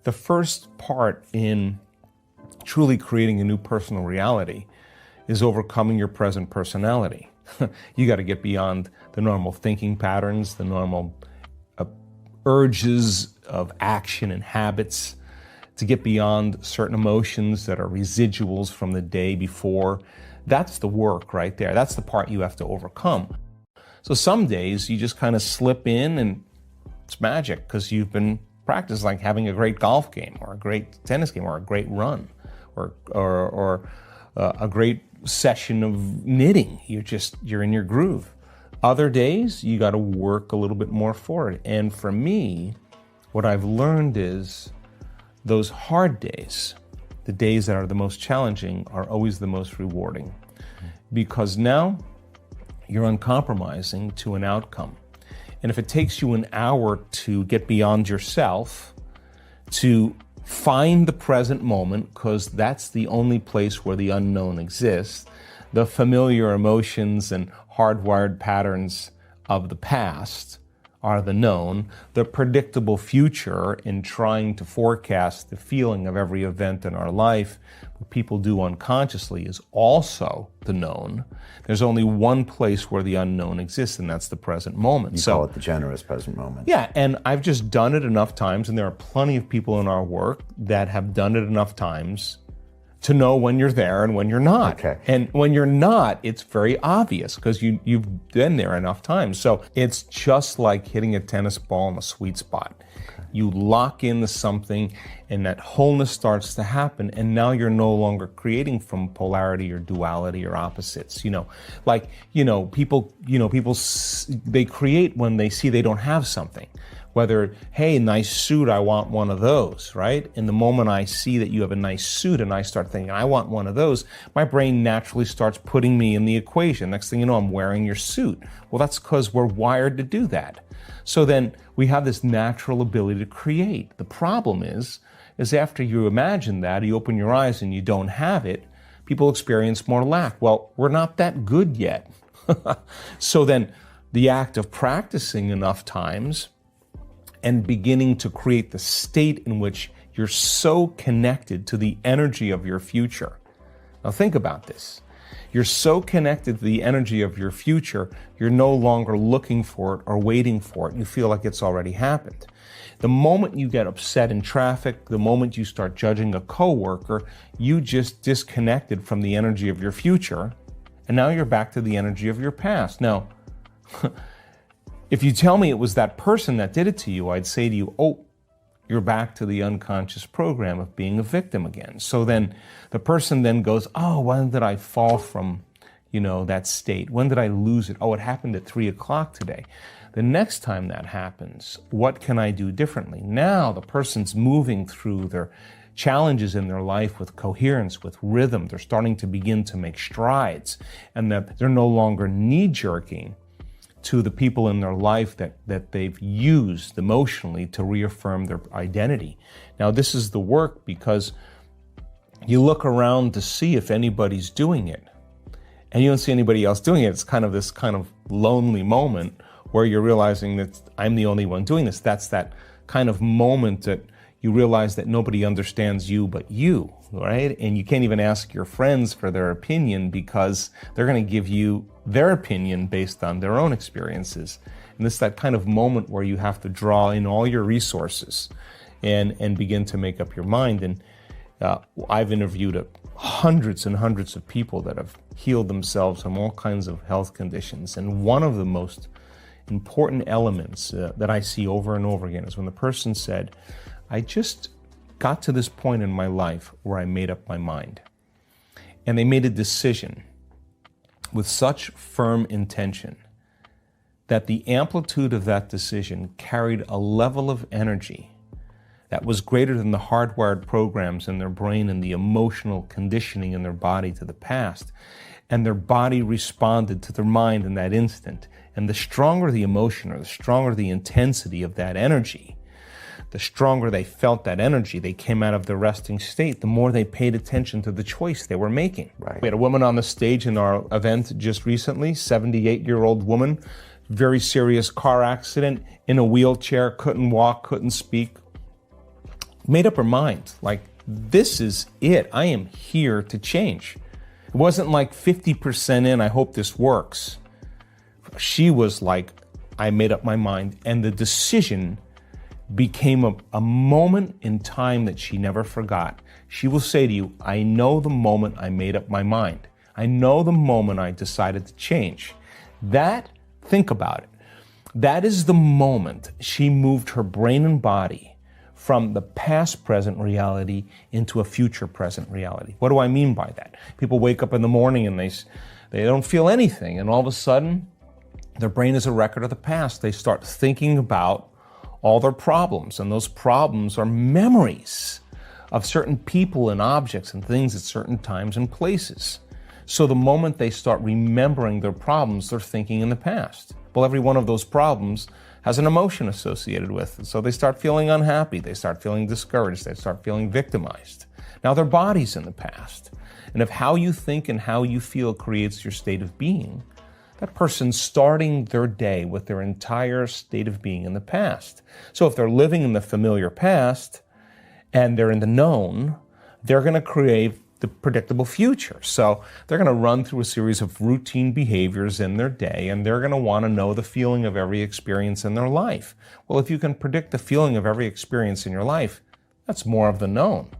the first part in truly creating a new personal reality is overcoming your present personality. You got to get beyond the normal thinking patterns, the normal urges of action and habits, to get beyond certain emotions that are residuals from the day before. That's the work right there. That's the part you have to overcome. So some days you just kind of slip in and it's magic because you've been practiced, like having a great golf game or a great tennis game or a great run or a great session of knitting. You're in your groove. Other days you got to work a little bit more for it. And for me, what I've learned is those hard days, the days that are the most challenging, are always the most rewarding, because now you're uncompromising to an outcome. And if it takes you an hour to get beyond yourself, to find the present moment, because that's the only place where the unknown exists, the familiar emotions and hardwired patterns of the past are the known. The predictable future, in trying to forecast the feeling of every event in our life, what people do unconsciously, is also the known. There's only one place where the unknown exists, and that's the present moment. You call it the generous present moment. Yeah, and I've just done it enough times, and there are plenty of people in our work that have done it enough times to know when you're there and when you're not. Okay. And when you're not, it's very obvious because you've been there enough times. So it's just like hitting a tennis ball in a sweet spot. Okay. You lock into something and that wholeness starts to happen, and now you're no longer creating from polarity or duality or opposites. People they create when they see they don't have something. Whether, hey, nice suit, I want one of those, right? And the moment I see that you have a nice suit and I start thinking, I want one of those, my brain naturally starts putting me in the equation. Next thing you know, I'm wearing your suit. Well, that's because we're wired to do that. So then we have this natural ability to create. The problem is after you imagine that, you open your eyes and you don't have it, people experience more lack. Well, we're not that good yet. So then the act of practicing enough times and beginning to create the state in which you're so connected to the energy of your future. Now think about this. You're so connected to the energy of your future, you're no longer looking for it or waiting for it. You feel like it's already happened. The moment you get upset in traffic, the moment you start judging a coworker, you just disconnected from the energy of your future, and now you're back to the energy of your past. Now, if you tell me it was that person that did it to you, I'd say to you, oh, you're back to the unconscious program of being a victim again. So then the person then goes, oh, when did I fall from, that state? When did I lose it? Oh, it happened at 3 o'clock today. The next time that happens, what can I do differently? Now the person's moving through their challenges in their life with coherence, with rhythm. They're starting to begin to make strides, and that they're no longer knee-jerking to the people in their life that they've used emotionally to reaffirm their identity. Now, this is the work because you look around to see if anybody's doing it, and you don't see anybody else doing it. It's kind of this kind of lonely moment where you're realizing that I'm the only one doing this. That's that kind of moment that you realize that nobody understands you but you, right? And you can't even ask your friends for their opinion because they're going to give you their opinion based on their own experiences. And it's that kind of moment where you have to draw in all your resources and begin to make up your mind. And I've interviewed hundreds and hundreds of people that have healed themselves from all kinds of health conditions. And one of the most important elements that I see over and over again is when the person said, I just got to this point in my life where I made up my mind. And they made a decision with such firm intention that the amplitude of that decision carried a level of energy that was greater than the hardwired programs in their brain and the emotional conditioning in their body to the past. And their body responded to their mind in that instant. And the stronger the emotion or the stronger the intensity of that energy, the stronger they felt that energy, they came out of the resting state, the more they paid attention to the choice they were making. Right. We had a woman on the stage in our event just recently, 78-year-old woman, very serious car accident, in a wheelchair, couldn't walk, couldn't speak, made up her mind. Like, this is it. I am here to change. It wasn't like 50% in, I hope this works. She was like, I made up my mind. And the decision became a moment in time that she never forgot. She will say to you, I know the moment I made up my mind. I know the moment I decided to change. That, think about it, that is the moment she moved her brain and body from the past present reality into a future present reality. What do I mean by that? People wake up in the morning and they don't feel anything, and all of a sudden their brain is a record of the past. They start thinking about all their problems, and those problems are memories of certain people and objects and things at certain times and places. So the moment they start remembering their problems, they're thinking in the past. Well, every one of those problems has an emotion associated with it. So they start feeling unhappy, they start feeling discouraged, they start feeling victimized. Now their body's in the past. And if how you think and how you feel creates your state of being, that person's starting their day with their entire state of being in the past. So if they're living in the familiar past and they're in the known, they're going to create the predictable future. So they're going to run through a series of routine behaviors in their day, and they're going to want to know the feeling of every experience in their life. Well, if you can predict the feeling of every experience in your life, that's more of the known.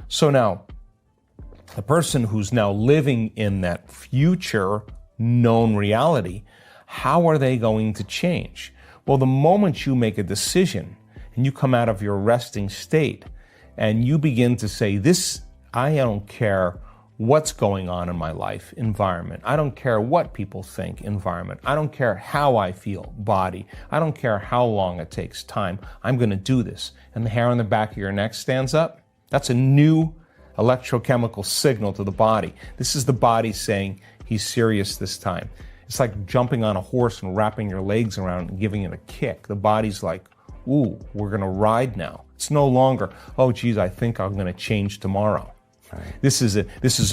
So now, the person who's now living in that future known reality, how are they going to change? Well, the moment you make a decision and you come out of your resting state and you begin to say, I don't care what's going on in my life, environment. I don't care what people think, environment. I don't care how I feel, body. I don't care how long it takes, time. I'm going to do this. And the hair on the back of your neck stands up. That's a new electrochemical signal to the body. This is the body saying, he's serious this time. It's like jumping on a horse and wrapping your legs around and giving it a kick. The body's like, ooh, we're going to ride now. It's no longer, oh, geez, I think I'm going to change tomorrow. Right. This is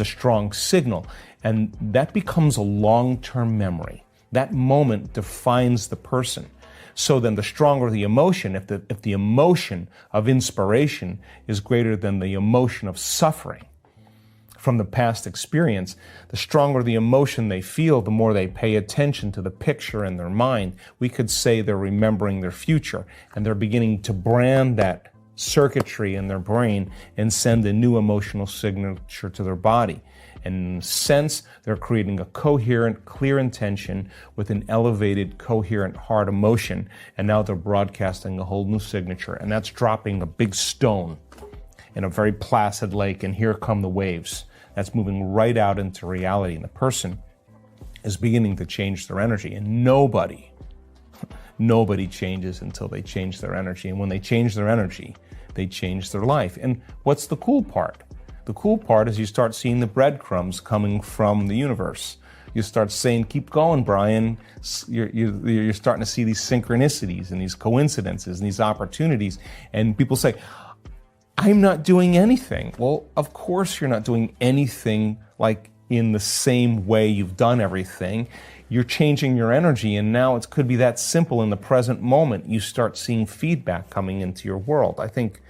a strong signal, and that becomes a long-term memory. That moment defines the person. So then the stronger the emotion, if the emotion of inspiration is greater than the emotion of suffering from the past experience, the stronger the emotion they feel, the more they pay attention to the picture in their mind. We could say they're remembering their future, and they're beginning to brand that circuitry in their brain and send a new emotional signature to their body. And in a sense, they're creating a coherent, clear intention with an elevated, coherent heart emotion, and now they're broadcasting a whole new signature, and that's dropping a big stone in a very placid lake, and here come the waves. That's moving right out into reality, and the person is beginning to change their energy, and nobody changes until they change their energy. And when they change their energy, they change their life. And what's the cool part? The cool part is you start seeing the breadcrumbs coming from the universe. You start saying, keep going, Brian. You're starting to see these synchronicities and these coincidences and these opportunities. And people say, I'm not doing anything. Well, of course you're not doing anything like in the same way you've done everything. You're changing your energy, and now it could be that simple in the present moment. You start seeing feedback coming into your world. I think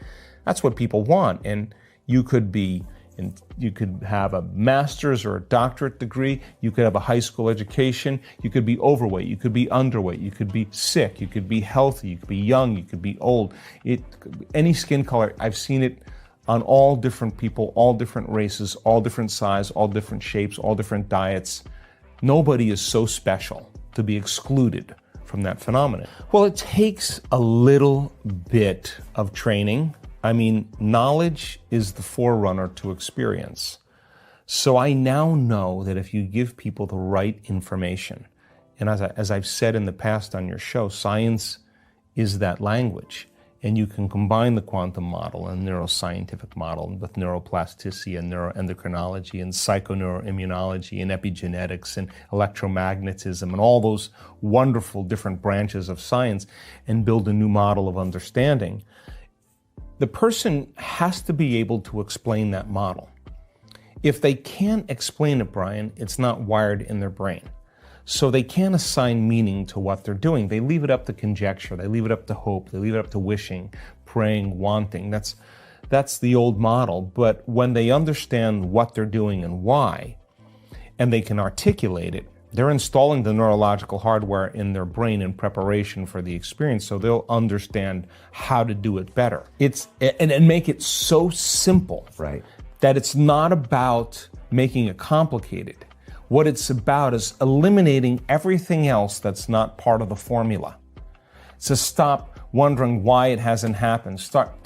that's what people want. And you could have a master's or a doctorate degree. You could have a high school education. You could be overweight. You could be underweight. You could be sick. You could be healthy. You could be young. You could be old. Any skin color. I've seen it on all different people, all different races, all different size, all different shapes, all different diets. Nobody is so special to be excluded from that phenomenon. Well, it takes a little bit of training. I mean, knowledge is the forerunner to experience. So I now know that if you give people the right information, and as I've said in the past on your show, science is that language. And you can combine the quantum model and neuroscientific model with neuroplasticity and neuroendocrinology and psychoneuroimmunology and epigenetics and electromagnetism and all those wonderful different branches of science and build a new model of understanding. The person has to be able to explain that model. If they can't explain it, Brian, it's not wired in their brain. So they can't assign meaning to what they're doing. They leave it up to conjecture. They leave it up to hope. They leave it up to wishing, praying, wanting. That's the old model. But when they understand what they're doing and why, and they can articulate it, they're installing the neurological hardware in their brain in preparation for the experience, so they'll understand how to do it better. And make it so simple, Right. that it's not about making it complicated. What it's about is eliminating everything else that's not part of the formula. So stop wondering why it hasn't happened. Stop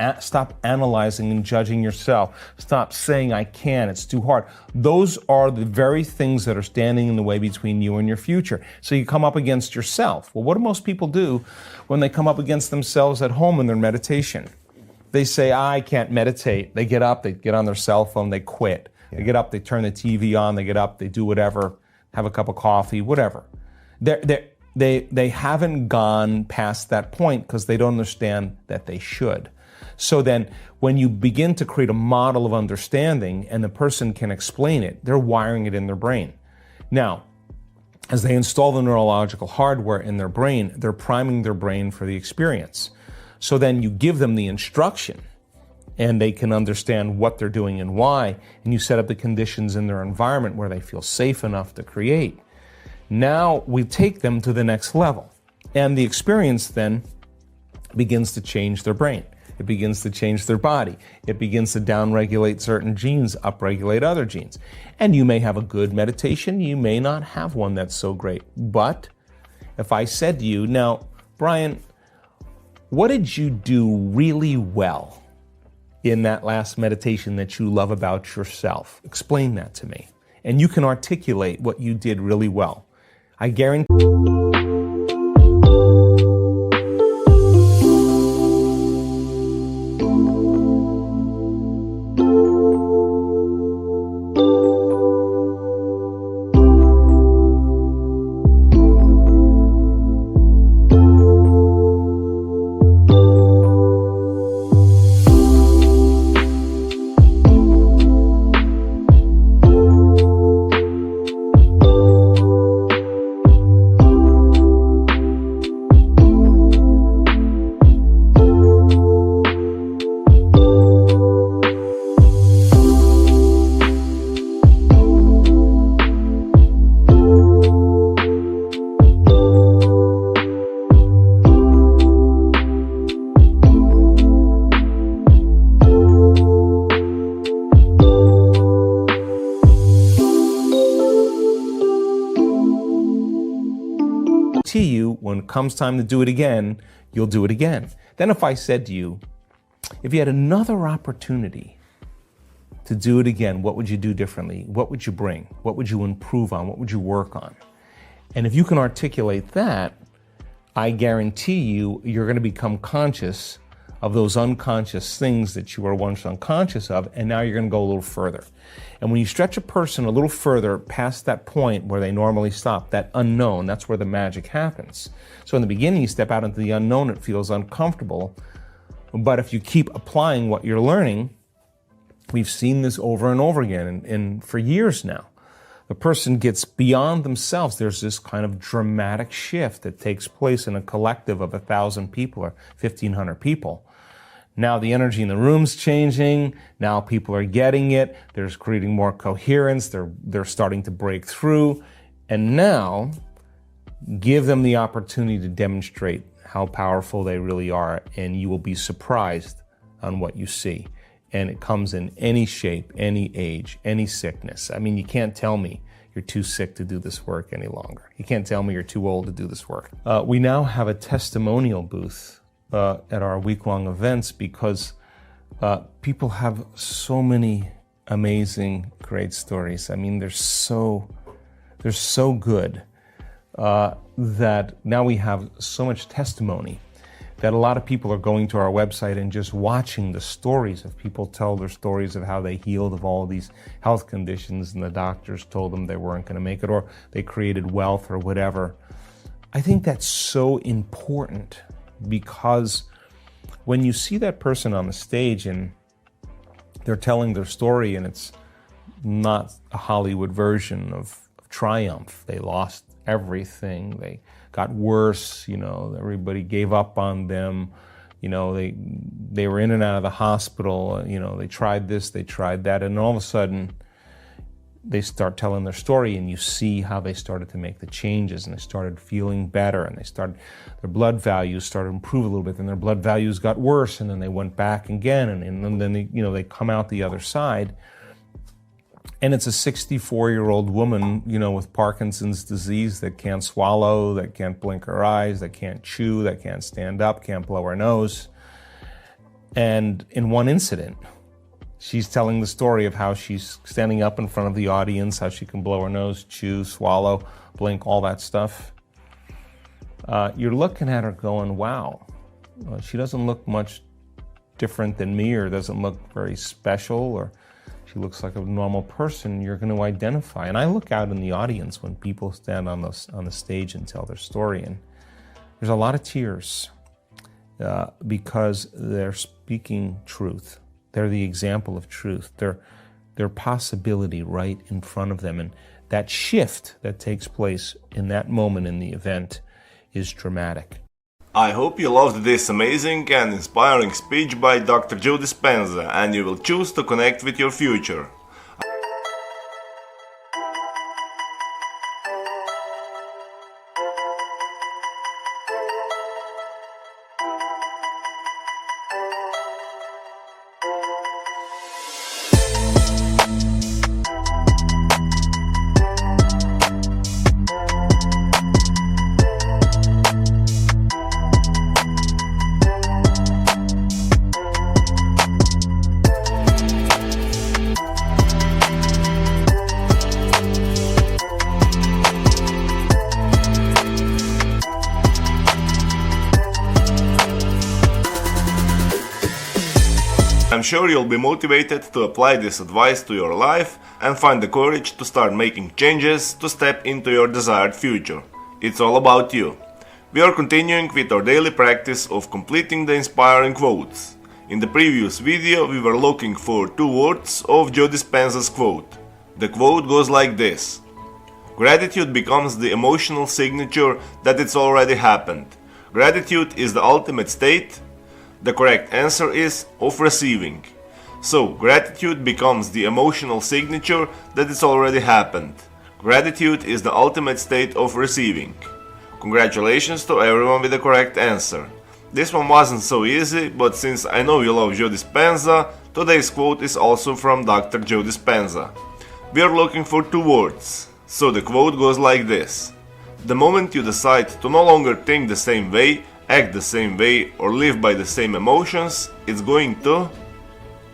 analyzing and judging yourself. Stop saying, I can't, it's too hard. Those are the very things that are standing in the way between you and your future. So you come up against yourself. Well, what do most people do when they come up against themselves at home in their meditation? They say, I can't meditate. They get up, they get on their cell phone, they quit. They get up, they turn the TV on, they get up, they do whatever, have a cup of coffee, whatever. They haven't gone past that point because they don't understand that they should. So then when you begin to create a model of understanding and the person can explain it, they're wiring it in their brain. Now, as they install the neurological hardware in their brain, they're priming their brain for the experience. So then you give them the instruction and they can understand what they're doing and why, and you set up the conditions in their environment where they feel safe enough to create. Now we take them to the next level, and the experience then begins to change their brain. It begins to change their body. It begins to downregulate certain genes, upregulate other genes. And you may have a good meditation, you may not have one that's so great. But if I said to you, now, Brian, what did you do really well in that last meditation that you love about yourself? Explain that to me. And you can articulate what you did really well. I guarantee. You, when it comes time to do it again, you'll do it again. Then if I said to you, if you had another opportunity to do it again, what would you do differently? What would you bring? What would you improve on? What would you work on? And if you can articulate that, I guarantee you, you're going to become conscious of those unconscious things that you were once unconscious of, and now you're going to go a little further. And when you stretch a person a little further past that point where they normally stop, that unknown, that's where the magic happens. So in the beginning, you step out into the unknown, it feels uncomfortable. But if you keep applying what you're learning, we've seen this over and over again, and for years now. The person gets beyond themselves. There's this kind of dramatic shift that takes place in a collective of 1,000 people or 1,500 people. Now the energy in the room's changing. Now people are getting it. They're creating more coherence. They're starting to break through. And now give them the opportunity to demonstrate how powerful they really are, and you will be surprised on what you see. And it comes in any shape, any age, any sickness. I mean, you can't tell me you're too sick to do this work any longer. You can't tell me you're too old to do this work. We now have a testimonial booth at our week-long events because people have so many amazing, great stories. I mean, they're so good that now we have so much testimony that a lot of people are going to our website and just watching the stories of people tell their stories of how they healed of all these health conditions and the doctors told them they weren't going to make it, or they created wealth or whatever. I think that's so important because when you see that person on the stage and they're telling their story and it's not a Hollywood version of triumph, they lost everything. They got worse, everybody gave up on them. They were in and out of the hospital, they tried this, they tried that, and all of a sudden they start telling their story, and you see how they started to make the changes, and they started feeling better, and their blood values started to improve a little bit, and their blood values got worse, and then they went back again, and then they come out the other side. And it's a 64-year-old woman, with Parkinson's disease that can't swallow, that can't blink her eyes, that can't chew, that can't stand up, can't blow her nose. And in one incident, she's telling the story of how she's standing up in front of the audience, how she can blow her nose, chew, swallow, blink, all that stuff. You're looking at her going, wow, she doesn't look much different than me, or doesn't look very special, or she looks like a normal person. You're going to identify. And I look out in the audience when people stand on the stage and tell their story, and there's a lot of tears because they're speaking truth. They're the example of truth. They're possibility right in front of them. And that shift that takes place in that moment in the event is dramatic. I hope you loved this amazing and inspiring speech by Dr. Joe Dispenza, and you will choose to connect with your future. I'm sure you'll be motivated to apply this advice to your life and find the courage to start making changes to step into your desired future. It's all about you. We are continuing with our daily practice of completing the inspiring quotes. In the previous video we were looking for 2 words of Joe Dispenza's quote. The quote goes like this: Gratitude becomes the emotional signature that it's already happened. Gratitude is the ultimate state. The correct answer is of receiving. So, gratitude becomes the emotional signature that it's already happened. Gratitude is the ultimate state of receiving. Congratulations to everyone with the correct answer. This one wasn't so easy, but since I know you love Joe Dispenza, today's quote is also from Dr. Joe Dispenza. We are looking for 2 words. So the quote goes like this: The moment you decide to no longer think the same way, act the same way, or live by the same emotions, it's going to...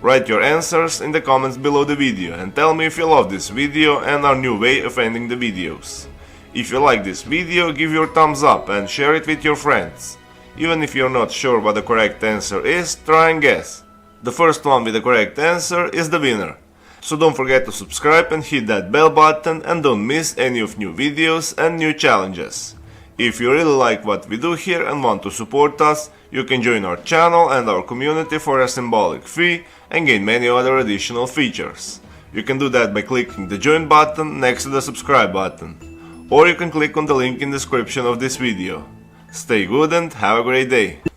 Write your answers in the comments below the video and tell me if you love this video and our new way of ending the videos. If you like this video, give your thumbs up and share it with your friends. Even if you're not sure what the correct answer is, try and guess. The first one with the correct answer is the winner. So don't forget to subscribe and hit that bell button and don't miss any of new videos and new challenges. If you really like what we do here and want to support us, you can join our channel and our community for a symbolic fee and gain many other additional features. You can do that by clicking the join button next to the subscribe button, or you can click on the link in the description of this video. Stay good and have a great day!